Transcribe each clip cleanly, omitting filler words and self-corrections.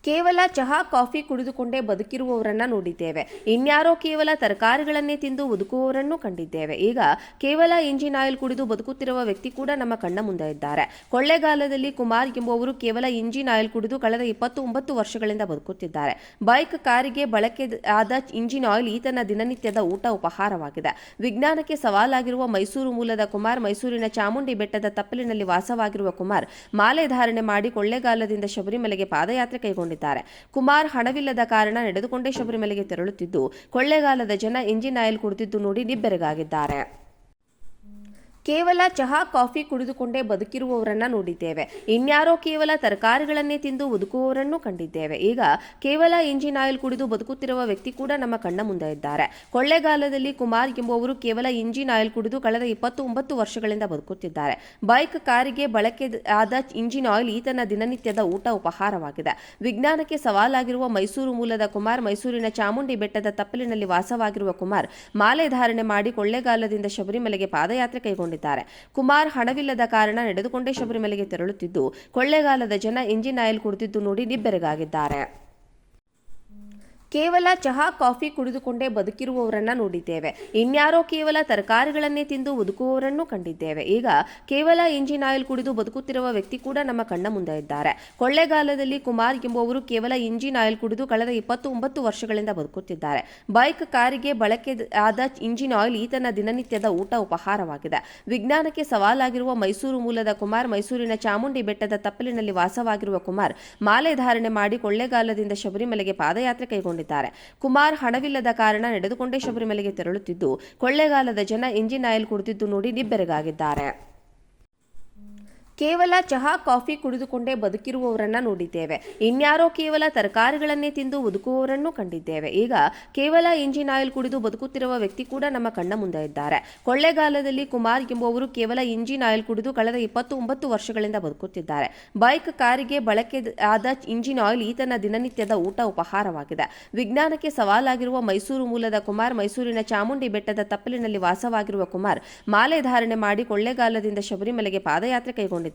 ಕೇವಲ ಚಹಾ ಕಾಫಿ ಕುಡಿದುಕೊಂಡೇ ಬದುಕಿರುವವರನ್ನ ನೋಡಿದ್ದೇವೆ. ಇನ್ಯಾರೋ ಕೇವಲ ತರಕಾರಿಗಳನ್ನೇ ತಿಂದು ಬದುಕುವವರನ್ನು ಕಂಡಿದ್ದೇವೆ. ಈಗ ಕೇವಲ ಇಂಜಿನ್ ಆಯಿಲ್ ಕುಡಿದು ಬದುಕುತ್ತಿರುವ ವ್ಯಕ್ತಿ ಕೂಡ ನಮ್ಮ ಕಣ್ಣ ಮುಂದೆ ಇದ್ದಾರೆ. ಕೊಳ್ಳೇಗಾಲದಲ್ಲಿ ಕುಮಾರ್ ಎಂಬುವವರು ಕೇವಲ ಇಂಜಿನ್ ಆಯಿಲ್ ಕುಡಿದು ಕಳೆದ 29 ವರ್ಷಗಳಿಂದ ಬದುಕುತ್ತಿದ್ದಾರೆ. ಬೈಕ್, ಕಾರಿಗೆ ಬಳಕೆ ಆದ ಇಂಜಿನ್ ಆಯಿಲ್ ಈತನ ದಿನನಿತ್ಯದ ಊಟ ಉಪಹಾರವಾಗಿದೆ. ವಿಜ್ಞಾನಕ್ಕೆ ಸವಾಲಾಗಿರುವ ಮೈಸೂರು ಮೂಲದ ಕುಮಾರ್, ಮೈಸೂರಿನ ಚಾಮುಂಡಿ ಬೆಟ್ಟದ ತಪ್ಪಲಿನಲ್ಲಿ ವಾಸವಾಗಿರುವ ಕುಮಾರ್ ಮಾಲೆ ಧಾರಣೆ ಮಾಡಿ ಕೊಳ್ಳೇಗಾಲದಿಂದ ಶಬರಿಮಲೆಗೆ ಪಾದಯಾತ್ರೆ ಕೈಗೊಂಡಿದ್ದಾರೆ. ಕುಮಾರ್ ಹಣವಿಲ್ಲದ ಕಾರಣ ನಡೆದುಕೊಂಡೇ ಶಬರಿಮಲೆಗೆ ತೆರಳುತ್ತಿದ್ದು, ಕೊಳ್ಳೇಗಾಲದ ಜನ ಇಂಜಿನ್ ಆಯಿಲ್ ಕುಡಿದಿದ್ದು ನೋಡಿ ನಿಬ್ಬೆರಗಾಗಿದ್ದಾರೆ. ಕೇವಲ ಚಹಾ ಕಾಫಿ ಕುಡಿದುಕೊಂಡೇ ಬದುಕಿರುವವರನ್ನ ನೋಡಿದ್ದೇವೆ. ಇನ್ಯಾರೋ ಕೇವಲ ತರಕಾರಿಗಳನ್ನೇ ತಿಂದು ಬದುಕುವವರನ್ನು ಕಂಡಿದ್ದೇವೆ. ಈಗ ಕೇವಲ ಇಂಜಿನ್ ಆಯಿಲ್ ಕುಡಿದು ಬದುಕುತ್ತಿರುವ ವ್ಯಕ್ತಿ ಕೂಡ ನಮ್ಮ ಕಣ್ಣ ಮುಂದೆ ಇದ್ದಾರೆ. ಕೊಳ್ಳೇಗಾಲದಲ್ಲಿ ಕುಮಾರ್ ಎಂಬುವವರು ಕೇವಲ ಇಂಜಿನ್ ಆಯಿಲ್ ಕುಡಿದು ಕಳೆದ 29 ವರ್ಷಗಳಿಂದ ಬದುಕುತ್ತಿದ್ದಾರೆ. ಬೈಕ್, ಕಾರಿಗೆ ಬಳಕೆ ಆದ ಇಂಜಿನ್ ಆಯಿಲ್ ಈತನ ದಿನನಿತ್ಯದ ಊಟ ಉಪಹಾರವಾಗಿದೆ. ವಿಜ್ಞಾನಕ್ಕೆ ಸವಾಲಾಗಿರುವ ಮೈಸೂರು ಮೂಲದ ಕುಮಾರ್, ಮೈಸೂರಿನ ಚಾಮುಂಡಿ ಬೆಟ್ಟದ ತಪ್ಪಲಿನಲ್ಲಿ ವಾಸವಾಗಿರುವ ಕುಮಾರ್ ಮಾಲೆ ಧಾರಣೆ ಮಾಡಿ ಕೊಳ್ಳೇಗಾಲದಿಂದ ಶಬರಿಮಲೆಗೆ ಪಾದಯಾತ್ರೆ ಕೈಗೊಂಡಿದ್ದಾರೆ. ಕುಮಾರ್ ಹಣವಿಲ್ಲದ ಕಾರಣ ನಡೆದುಕೊಂಡೇ ಶಬರಿಮಲೆಗೆ ತೆರಳುತ್ತಿದ್ದು, ಕೊಳ್ಳೇಗಾಲದ ಜನ ಇಂಜಿನ್ ಆಯಿಲ್ ಕುಡಿದಿದ್ದು ನೋಡಿ ನಿಬ್ಬೆರಗಾಗಿದ್ದಾರೆ. ಕೇವಲ ಚಹಾ ಕಾಫಿ ಕುಡಿದುಕೊಂಡೇ ಬದುಕಿರುವವರನ್ನ ನೋಡಿದ್ದೇವೆ. ಇನ್ಯಾರೋ ಕೇವಲ ತರಕಾರಿಗಳನ್ನೇ ತಿಂದು ಬದುಕುವವರನ್ನು ಕಂಡಿದ್ದೇವೆ. ಈಗ ಕೇವಲ ಇಂಜಿನ್ ಆಯಿಲ್ ಕುಡಿದು ಬದುಕುತ್ತಿರುವ ವ್ಯಕ್ತಿ ಕೂಡ ನಮ್ಮ ಕಣ್ಣ ಮುಂದೆ ಇದ್ದಾರೆ. ಕೊಳ್ಳೇಗಾಲದಲ್ಲಿ ಕುಮಾರ್ ಎಂಬುವವರು ಕೇವಲ ಇಂಜಿನ್ ಆಯಿಲ್ ಕುಡಿದು ಕಳೆದ 29 ವರ್ಷಗಳಿಂದ ಬದುಕುತ್ತಿದ್ದಾರೆ. ಬೈಕ್, ಕಾರಿಗೆ ಬಳಕೆ ಆದ ಇಂಜಿನ್ ಆಯಿಲ್ ಈತನ ದಿನನಿತ್ಯದ ಊಟ ಉಪಹಾರವಾಗಿದೆ. ವಿಜ್ಞಾನಕ್ಕೆ ಸವಾಲಾಗಿರುವ ಮೈಸೂರು ಮೂಲದ ಕುಮಾರ್, ಮೈಸೂರಿನ ಚಾಮುಂಡಿ ಬೆಟ್ಟದ ತಪ್ಪಲಿನಲ್ಲಿ ವಾಸವಾಗಿರುವ ಕುಮಾರ್ ಮಾಲೆ ಧಾರಣೆ ಮಾಡಿ ಕೊಳ್ಳೇಗಾಲದಿಂದ ಶಬರಿಮಲೆಗೆ ಪಾದಯಾತ್ರೆ ಕೈಗೊಂಡಿದ್ದಾರೆ. ಕುಮಾರ್ ಹಣವಿಲ್ಲದ ಕಾರಣ ನಡೆದುಕೊಂಡೇ ಶಬರಿಮಲೆಗೆ ತೆರಳುತ್ತಿದ್ದು, ಕೊಳ್ಳೇಗಾಲದ ಜನ ಇಂಜಿನ್ ಆಯಿಲ್ ಕುಡಿದಿದ್ದು ನೋಡಿ ನಿಬ್ಬೆರಗಾಗಿದ್ದಾರೆ. ಕೇವಲ ಚಹಾ ಕಾಫಿ ಕುಡಿದುಕೊಂಡೇ ಬದುಕಿರುವವರನ್ನ ನೋಡಿದ್ದೇವೆ. ಇನ್ಯಾರೋ ಕೇವಲ ತರಕಾರಿಗಳನ್ನೇ ತಿಂದು ಬದುಕುವವರನ್ನು ಕಂಡಿದ್ದೇವೆ. ಈಗ ಕೇವಲ ಇಂಜಿನ್ ಆಯಿಲ್ ಕುಡಿದು ಬದುಕುತ್ತಿರುವ ವ್ಯಕ್ತಿ ಕೂಡ ನಮ್ಮ ಕಣ್ಣ ಮುಂದೆ ಇದ್ದಾರೆ. ಕೊಳ್ಳೇಗಾಲದಲ್ಲಿ ಕುಮಾರ್ ಎಂಬುವವರು ಕೇವಲ ಇಂಜಿನ್ ಆಯಿಲ್ ಕುಡಿದು ಕಳೆದ 29 ವರ್ಷಗಳಿಂದ ಬದುಕುತ್ತಿದ್ದಾರೆ. ಬೈಕ್, ಕಾರಿಗೆ ಬಳಕೆ ಆದ ಇಂಜಿನ್ ಆಯಿಲ್ ಈತನ ದಿನನಿತ್ಯದ ಊಟ ಉಪಹಾರವಾಗಿದೆ. ವಿಜ್ಞಾನಕ್ಕೆ ಸವಾಲಾಗಿರುವ ಮೈಸೂರು ಮೂಲದ ಕುಮಾರ್, ಮೈಸೂರಿನ ಚಾಮುಂಡಿ ಬೆಟ್ಟದ ತಪ್ಪಲಿನಲ್ಲಿ ವಾಸವಾಗಿರುವ ಕುಮಾರ್ ಮಾಲೆ ಧಾರಣೆ ಮಾಡಿ ಕೊಳ್ಳೇಗಾಲದಿಂದ ಶಬರಿಮಲೆಗೆ ಪಾದಯಾತ್ರೆ ಕೈಗೊಂಡಿದ್ದಾರೆ.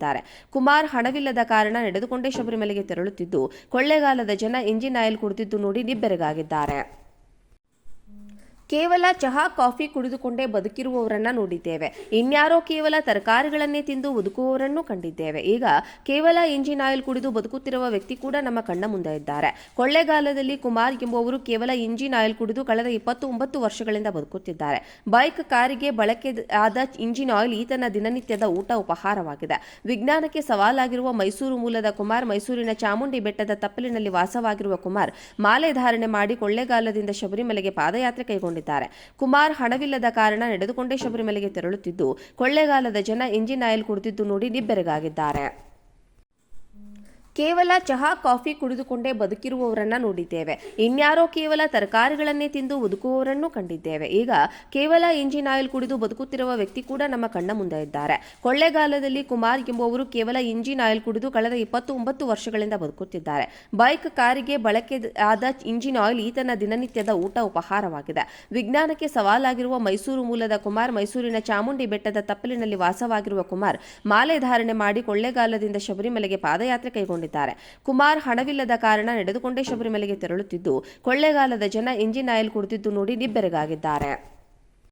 ಕುಮಾರ್ ಹಣವಿಲ್ಲದ ಕಾರಣ ನಡೆದುಕೊಂಡೇ ಶಬರಿಮಲೆಗೆ ತೆರಳುತ್ತಿದ್ದು, ಕೊಳ್ಳೇಗಾಲದ ಜನ ಇಂಜಿನ್ ಆಯಿಲ್ ಕುಡಿದಿದ್ದು ನೋಡಿ ನಿಬ್ಬೆರಗಾಗಿದ್ದಾರೆ. ಕೇವಲ ಚಹಾ ಕಾಫಿ ಕುಡಿದುಕೊಂಡೇ ಬದುಕಿರುವವರನ್ನ ನೋಡಿದ್ದೇವೆ. ಇನ್ಯಾರೋ ಕೇವಲ ತರಕಾರಿಗಳನ್ನೇ ತಿಂದು ಬದುಕುವವರನ್ನು ಕಂಡಿದ್ದೇವೆ. ಈಗ ಕೇವಲ ಇಂಜಿನ್ ಆಯಿಲ್ ಕುಡಿದು ಬದುಕುತ್ತಿರುವ ವ್ಯಕ್ತಿ ಕೂಡ ನಮ್ಮ ಕಣ್ಣ ಮುಂದೆ ಇದ್ದಾರೆ. ಕೊಳ್ಳೇಗಾಲದಲ್ಲಿ ಕುಮಾರ್ ಎಂಬುವವರು ಕೇವಲ ಇಂಜಿನ್ ಆಯಿಲ್ ಕುಡಿದು ಕಳೆದ 29 ವರ್ಷಗಳಿಂದ ಬದುಕುತ್ತಿದ್ದಾರೆ. ಬೈಕ್, ಕಾರಿಗೆ ಬಳಕೆ ಆದ ಇಂಜಿನ್ ಆಯಿಲ್ ಈತನ ದಿನನಿತ್ಯದ ಊಟ ಉಪಹಾರವಾಗಿದೆ. ವಿಜ್ಞಾನಕ್ಕೆ ಸವಾಲಾಗಿರುವ ಮೈಸೂರು ಮೂಲದ ಕುಮಾರ್, ಮೈಸೂರಿನ ಚಾಮುಂಡಿ ಬೆಟ್ಟದ ತಪ್ಪಲಿನಲ್ಲಿ ವಾಸವಾಗಿರುವ ಕುಮಾರ್ ಮಾಲೆ ಧಾರಣೆ ಮಾಡಿ ಕೊಳ್ಳೇಗಾಲದಿಂದ ಶಬರಿಮಲೆಗೆ ಪಾದಯಾತ್ರೆ ಕೈಗೊಂಡಿದ್ದಾರೆ. ಕುಮಾರ್ ಹಣವಿಲ್ಲದ ಕಾರಣ ನಡೆದುಕೊಂಡೇ ಶಬರಿಮಲೆಗೆ ತೆರಳುತ್ತಿದ್ದು, ಕೊಳ್ಳೇಗಾಲದ ಜನ ಇಂಜಿನ್ ಆಯಿಲ್ ಕುಡಿದಿದ್ದು ನೋಡಿ ನಿಬ್ಬೆರಗಾಗಿದ್ದಾರೆ. ಕೇವಲ ಚಹಾ ಕಾಫಿ ಕುಡಿದುಕೊಂಡೇ ಬದುಕಿರುವವರನ್ನ ನೋಡಿದ್ದೇವೆ. ಇನ್ಯಾರೋ ಕೇವಲ ತರಕಾರಿಗಳನ್ನೇ ತಿಂದು ಬದುಕುವವರನ್ನು ಕಂಡಿದ್ದೇವೆ. ಈಗ ಕೇವಲ ಇಂಜಿನ್ ಆಯಿಲ್ ಕುಡಿದು ಬದುಕುತ್ತಿರುವ ವ್ಯಕ್ತಿ ಕೂಡ ನಮ್ಮ ಕಣ್ಣ ಮುಂದೆ ಇದ್ದಾರೆ. ಕೊಳ್ಳೇಗಾಲದಲ್ಲಿ ಕುಮಾರ್ ಎಂಬುವವರು ಕೇವಲ ಇಂಜಿನ್ ಆಯಿಲ್ ಕುಡಿದು ಕಳೆದ 29 ವರ್ಷಗಳಿಂದ ಬದುಕುತ್ತಿದ್ದಾರೆ. ಬೈಕ್, ಕಾರಿಗೆ ಬಳಕೆ ಆದ ಇಂಜಿನ್ ಆಯಿಲ್ ಈತನ ದಿನನಿತ್ಯದ ಊಟ ಉಪಹಾರವಾಗಿದೆ. ವಿಜ್ಞಾನಕ್ಕೆ ಸವಾಲಾಗಿರುವ ಮೈಸೂರು ಮೂಲದ ಕುಮಾರ್, ಮೈಸೂರಿನ ಚಾಮುಂಡಿ ಬೆಟ್ಟದ ತಪ್ಪಲಿನಲ್ಲಿ ವಾಸವಾಗಿರುವ ಕುಮಾರ್ ಮಾಲೆ ಧಾರಣೆ ಮಾಡಿ ಕೊಳ್ಳೇಗಾಲದಿಂದ ಶಬರಿಮಲೆಗೆ ಪಾದಯಾತ್ರೆ ಕೈಗೊಂಡಿದ್ದಾರೆ. ಕುಮಾರ್ ಹಣವಿಲ್ಲದ ಕಾರಣ ನಡೆದುಕೊಂಡೇ ಶಬರಿಮಲೆಗೆ ತೆರಳುತ್ತಿದ್ದು, ಕೊಳ್ಳೇಗಾಲದ ಜನ ಇಂಜಿನ್ ಆಯಿಲ್ ಕುಡಿದಿದ್ದು ನೋಡಿ ನಿಬ್ಬೆರಗಾಗಿದ್ದಾರೆ.